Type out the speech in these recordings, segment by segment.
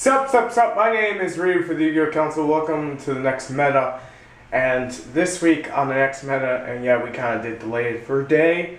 Sup, my name is Ryu for the Yu-Gi-Oh! Council. Welcome to the next meta. And this week on the next meta, and yeah, we kind of did delay it for a day,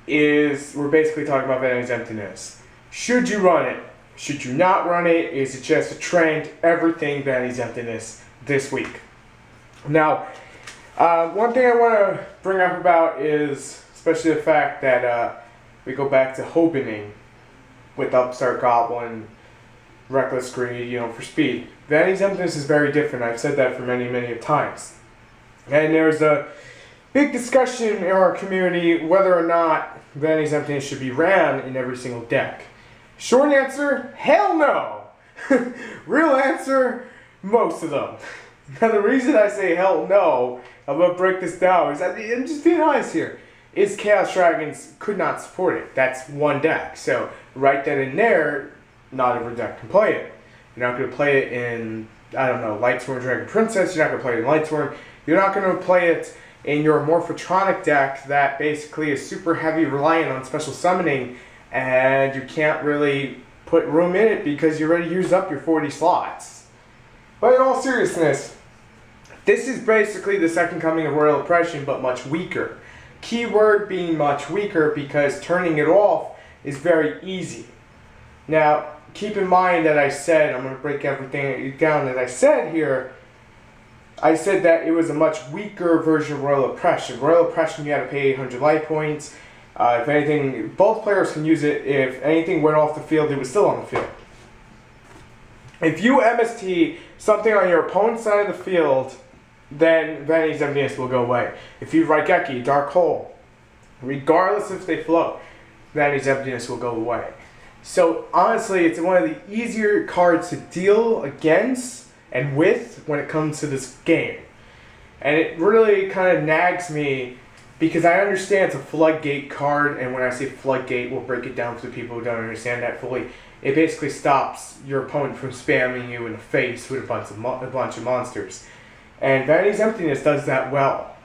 we're basically talking about Vanity's Emptiness. Should you run it? Should you not run it? Is it just a trend? Everything Vanity's Emptiness this week. Now, one thing I want to bring up about is especially the fact that we go back to Hobening with Upstart Goblin, Reckless Greed, for speed. Vanity's Emptiness is very different. I've said that for many times. And there's a big discussion in our community whether or not Vanity's Emptiness should be ran in every single deck. Short answer, hell no! Real answer, most of them. Now the reason I say hell no, I'm going to break this down, is I'm just being honest here, is Chaos Dragons could not support it. That's one deck. So write that in there. Not every deck can play it. You're not going to play it in, Lightsworn Dragon Princess. You're not going to play it in Lightsworn. You're not going to play it in your Morphotronic deck that basically is super heavy reliant on special summoning, and you can't really put room in it because you already used up your 40 slots. But in all seriousness, this is basically the second coming of Royal Oppression, but much weaker. Keyword being much weaker because turning it off is very easy. Now, keep in mind that I said, I'm going to break everything down that I said here. I said that it was a much weaker version of Royal Oppression. Royal Oppression, you had to pay 800 life points. If anything, both players can use it. If anything went off the field, it was still on the field. If you MST something on your opponent's side of the field, then Vanity's Emptiness will go away. If you Raigeki, Dark Hole, regardless if they float, Vanity's Emptiness will go away. So honestly, it's one of the easier cards to deal against and with when it comes to this game. And it really kind of nags me because I understand it's a floodgate card, and when I say floodgate, we'll break it down for the people who don't understand that fully. It basically stops your opponent from spamming you in the face with a bunch of monsters. And Vanity's Emptiness does that well.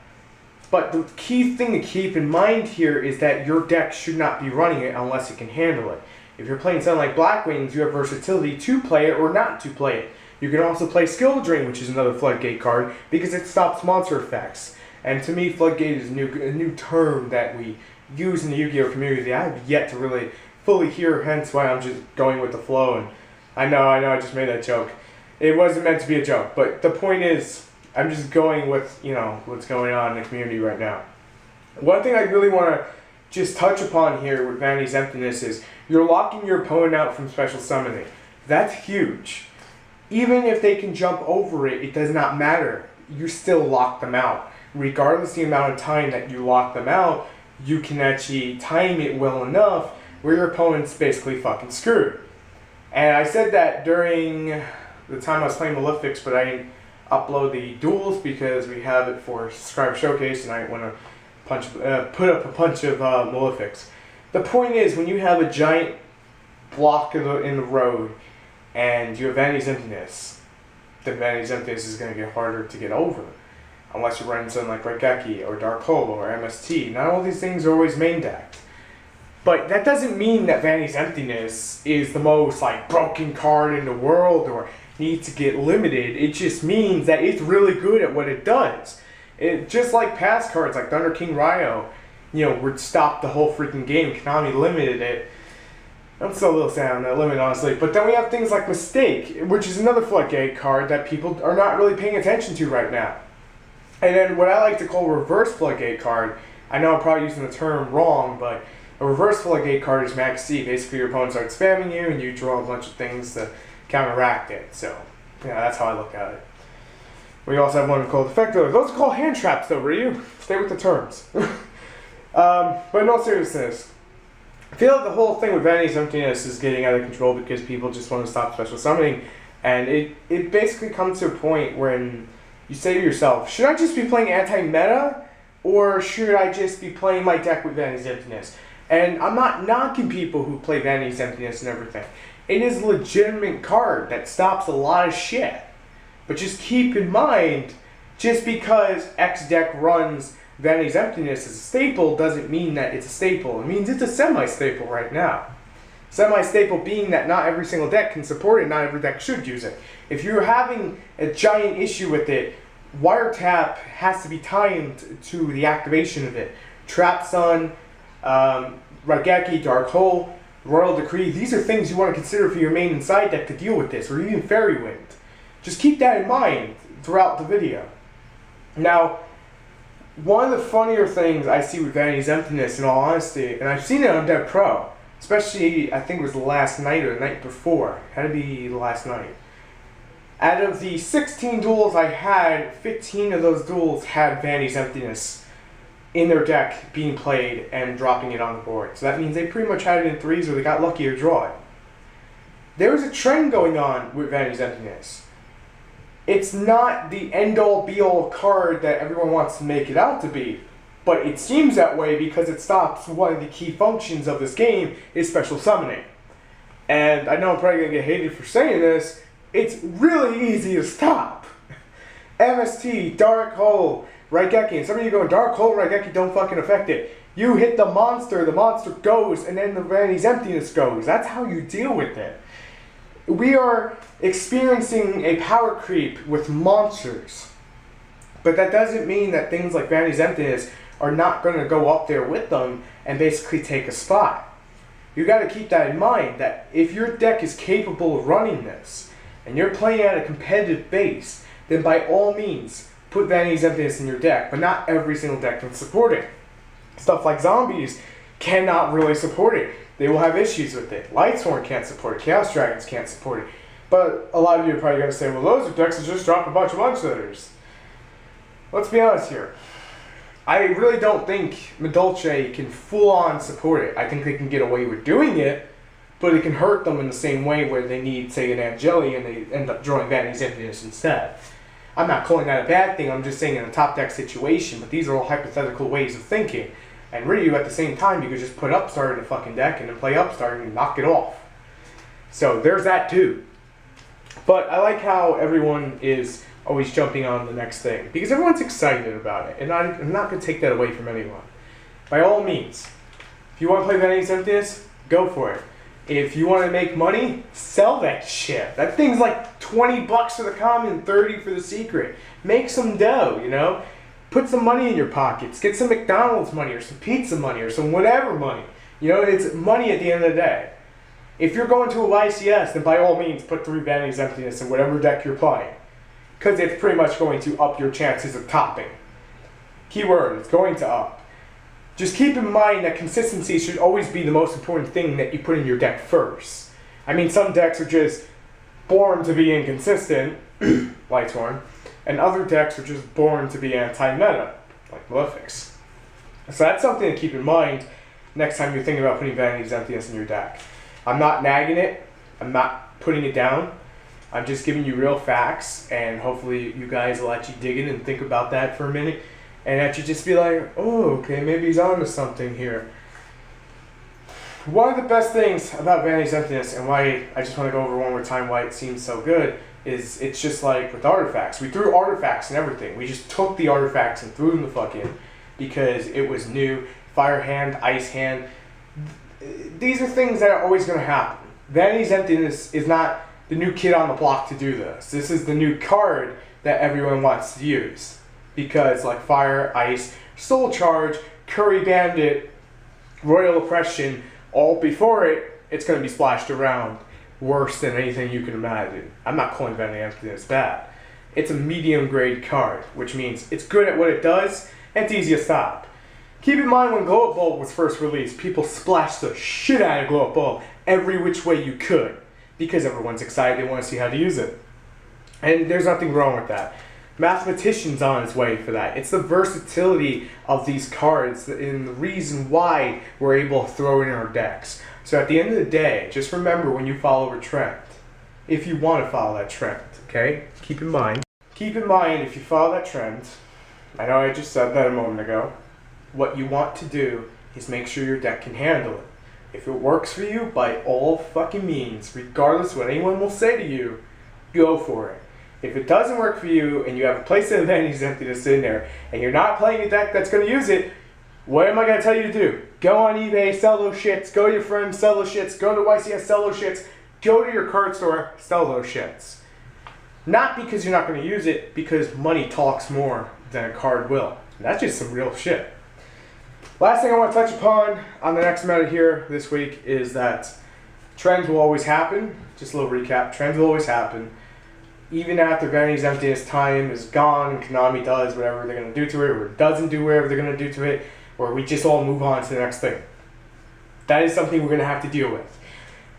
But the key thing to keep in mind here is that your deck should not be running it unless it can handle it. If you're playing something like Black Wings, you have versatility to play it or not to play it. You can also play Skill Drain, which is another Floodgate card, because it stops monster effects. And to me, Floodgate is a new term that we use in the Yu-Gi-Oh! Community. I have yet to really fully hear, hence why I'm just going with the flow. And I know I just made that joke. It wasn't meant to be a joke, but the point is, I'm just going with, what's going on in the community right now. One thing I really want to just touch upon here with Vanity's Emptiness is you're locking your opponent out from special summoning. That's huge. Even if they can jump over it, it does not matter. You still lock them out. Regardless of the amount of time that you lock them out, you can actually time it well enough where your opponent's basically fucking screwed. And I said that during the time I was playing Malefics, but I didn't upload the duels because we have it for Subscriber Showcase, and I want to put up a bunch of Malefics. The point is, when you have a giant block in the road and you have Vanity's Emptiness, then Vanity's Emptiness is going to get harder to get over. Unless you're running something like Raigeki or Dark Hole or MST. Not all these things are always main decked. But that doesn't mean that Vanity's Emptiness is the most broken card in the world or needs to get limited. It just means that it's really good at what it does. It just like past cards like Thunder King Ryo, would stop the whole freaking game. Konami limited it. I'm still a little sad on that limit, honestly. But then we have things like Mistake, which is another Floodgate card that people are not really paying attention to right now. And then what I like to call reverse Floodgate card, I know I'm probably using the term wrong, but a reverse Floodgate card is Max C. Basically, your opponent starts spamming you, and you draw a bunch of things to counteract it. So, that's how I look at it. We also have one called Effecto. Those are called hand traps, though, Ryu. Stay with the terms. But in all seriousness, I feel like the whole thing with Vanity's Emptiness is getting out of control because people just want to stop special summoning. And it basically comes to a point when you say to yourself, should I just be playing anti-meta? Or should I just be playing my deck with Vanity's Emptiness? And I'm not knocking people who play Vanity's Emptiness and everything. It is a legitimate card that stops a lot of shit. But just keep in mind, just because X deck runs Vanity's Emptiness as a staple doesn't mean that it's a staple. It means it's a semi-staple right now. Semi-staple being that not every single deck can support it, not every deck should use it. If you're having a giant issue with it, Wiretap has to be timed to the activation of it. Trap Sun, Raigeki, Dark Hole, Royal Decree, these are things you want to consider for your main and side deck to deal with this, or even Fairy Wind. Just keep that in mind throughout the video. Now, one of the funnier things I see with Vanity's Emptiness, in all honesty, and I've seen it on Dev Pro, especially, I think it was the last night or the night before, had to be the last night. Out of the 16 duels I had, 15 of those duels had Vanity's Emptiness in their deck being played and dropping it on the board. So that means they pretty much had it in threes or they got lucky to draw it. There's a trend going on with Vanity's Emptiness. It's not the end-all be-all card that everyone wants to make it out to be, but it seems that way because it stops one of the key functions of this game, is special summoning. And I know I'm probably going to get hated for saying this, it's really easy to stop. MST, Dark Hole, Raigeki, and some of you going, Dark Hole, Raigeki don't fucking affect it. You hit the monster goes, and then the Vanity's Emptiness goes. That's how you deal with it. We are experiencing a power creep with monsters. But that doesn't mean that things like Vanity's Emptiness are not going to go up there with them and basically take a spot. You got to keep that in mind, that if your deck is capable of running this, and you're playing at a competitive base, then by all means, put Vanity's Emptiness in your deck, but not every single deck can support it. Stuff like Zombies cannot really support it. They will have issues with it. Lightsworn can't support it. Chaos Dragons can't support it. But a lot of you are probably going to say, well, those are decks that just drop a bunch of monsters. Let's be honest here. I really don't think Medolce can full-on support it. I think they can get away with doing it, but it can hurt them in the same way where they need, say, an Angeli and they end up drawing Vanity's Emptiness instead. I'm not calling that a bad thing, I'm just saying in a top deck situation, but these are all hypothetical ways of thinking. And Ryu, at the same time, you could just put Upstart in the fucking deck and then play Upstart and knock it off. So there's that too. But I like how everyone is always jumping on the next thing, because everyone's excited about it, and I'm not going to take that away from anyone. By all means, if you want to play Vanity's Emptiness, go for it. If you want to make money, sell that shit. That thing's like 20 bucks for the common, 30 for the secret. Make some dough, you know? Put some money in your pockets. Get some McDonald's money or some pizza money or some whatever money. You know, it's money at the end of the day. If you're going to a YCS, then by all means put 3 Vanity's Emptiness in whatever deck you're playing, because it's pretty much going to up your chances of topping. Keyword, it's going to up. Just keep in mind that consistency should always be the most important thing that you put in your deck first. I mean, some decks are just born to be inconsistent, Lightsworn, and other decks are just born to be anti-meta, like Malefics. So that's something to keep in mind next time you're thinking about putting Vanity's Emptiness in your deck. I'm not nagging it, I'm not putting it down, I'm just giving you real facts, and hopefully you guys will actually dig in and think about that for a minute, and actually just be like, oh, okay, maybe he's on to something here. One of the best things about Vanity's Emptiness, and why I just want to go over one more time why it seems so good, is it's just like with artifacts. We threw artifacts and everything. We just took the artifacts and threw them the fuck in because it was new. Fire hand, ice hand. These are things that are always going to happen. Vanity's Emptiness is not the new kid on the block to do this. This is the new card that everyone wants to use. Because like Fire, Ice, Soul Charge, Curry Bandit, Royal Oppression, all before it, it's going to be splashed around worse than anything you can imagine. I'm not calling Vanity Emptiness bad. It's a medium grade card, which means it's good at what it does, and it's easy to stop. Keep in mind when Glow Up Bulb was first released, people splashed the shit out of Glow Up Bulb every which way you could, because everyone's excited, they want to see how to use it. And there's nothing wrong with that. Mathematician's on its way for that. It's the versatility of these cards and the reason why we're able to throw it in our decks. So at the end of the day, just remember when you follow a trend, if you want to follow that trend, okay? Keep in mind if you follow that trend, I know I just said that a moment ago, what you want to do is make sure your deck can handle it. If it works for you, by all fucking means, regardless of what anyone will say to you, go for it. If it doesn't work for you and you have a place of Vanity's Emptiness in there and you're not playing a deck that's going to use it, What am I going to tell you to do? Go on eBay, sell those shits. Go to your friends, sell those shits. Go to YCS, sell those shits. Go to your card store, sell those shits. Not because you're not going to use it, because money talks more than a card will. And that's just some real shit. Last thing I want to touch upon on the next meta here this week is that trends will always happen. Just a little recap. Trends will always happen. Even after Vanity's Emptiness time is gone, Konami does whatever they're going to do to it, or doesn't do whatever they're going to do to it, or we just all move on to the next thing. That is something we're going to have to deal with.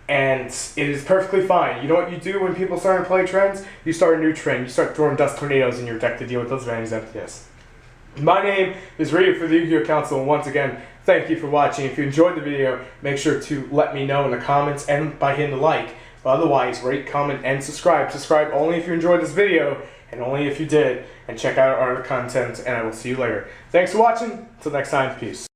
And it is perfectly fine. You know what you do when people start to play trends? You start a new trend. You start throwing dust tornadoes in your deck to deal with those Vanity's Emptiness. My name is Ryu for the Yu-Gi-Oh! Council, and once again, thank you for watching. If you enjoyed the video, make sure to let me know in the comments and by hitting the like. But otherwise, rate, comment, and subscribe. Subscribe only if you enjoyed this video, and only if you did. And check out our other content, and I will see you later. Thanks for watching. Until next time, peace.